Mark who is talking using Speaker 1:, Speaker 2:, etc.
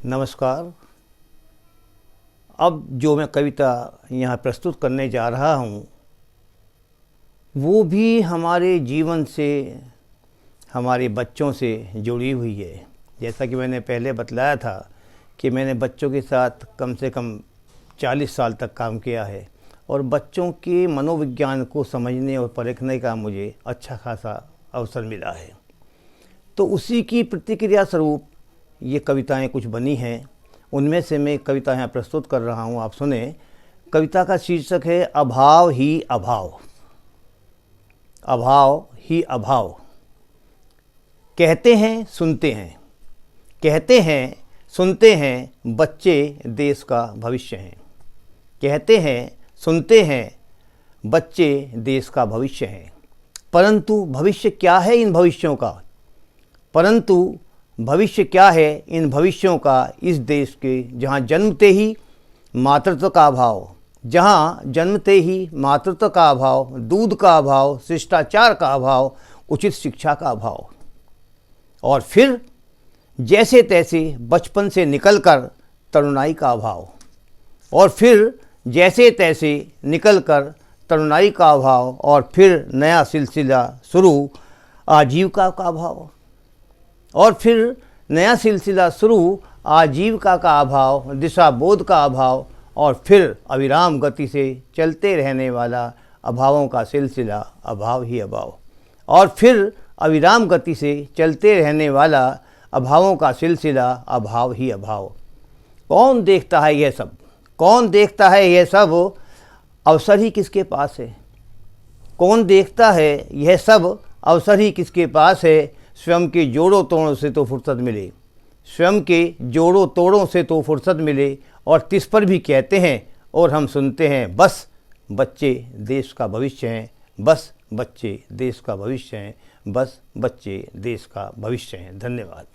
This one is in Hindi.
Speaker 1: नमस्कार। अब जो मैं कविता यहाँ प्रस्तुत करने जा रहा हूँ वो भी हमारे जीवन से, हमारे बच्चों से जुड़ी हुई है। जैसा कि मैंने पहले बतलाया था कि मैंने बच्चों के साथ कम से कम 40 साल तक काम किया है और बच्चों के मनोविज्ञान को समझने और परखने का मुझे अच्छा खासा अवसर मिला है। तो उसी की प्रतिक्रिया स्वरूप ये कविताएं कुछ बनी हैं। उनमें से मैं कविता यहाँ प्रस्तुत कर रहा हूँ, आप सुने। कविता का शीर्षक है अभाव ही अभाव। अभाव ही अभाव। कहते हैं सुनते हैं, कहते हैं सुनते हैं, बच्चे देश का भविष्य हैं। कहते हैं सुनते हैं, बच्चे देश का भविष्य हैं। परंतु भविष्य क्या है इन भविष्यों का? परंतु भविष्य क्या है इन भविष्यों का इस देश के जहाँ जन्मते ही मातृत्व का अभाव, जहाँ जन्मते ही मातृत्व का अभाव, दूध का अभाव, शिष्टाचार का अभाव, उचित शिक्षा का अभाव, और फिर जैसे तैसे बचपन से निकलकर तरुणाई का अभाव, और फिर जैसे तैसे निकलकर तरुणाई का अभाव, और फिर नया सिलसिला शुरू आजीविका का अभाव, और फिर नया सिलसिला शुरू आजीविका का अभाव, दिशा बोध का अभाव, और फिर अविराम गति से चलते रहने वाला अभावों का सिलसिला अभाव ही अभाव, और फिर अविराम गति से चलते रहने वाला अभावों का सिलसिला अभाव ही अभाव। कौन देखता है यह सब? कौन देखता है यह सब? अवसर ही किसके पास है? कौन देखता है यह सब? अवसर ही किसके पास है? स्वयं के जोड़ों तोड़ों से तो फुर्सत मिले, स्वयं के जोड़ों तोड़ों से तो फुर्सत मिले, और तिस पर भी कहते हैं और हम सुनते हैं, बस बच्चे देश का भविष्य हैं, बस बच्चे देश का भविष्य हैं, बस बच्चे देश का भविष्य हैं। धन्यवाद।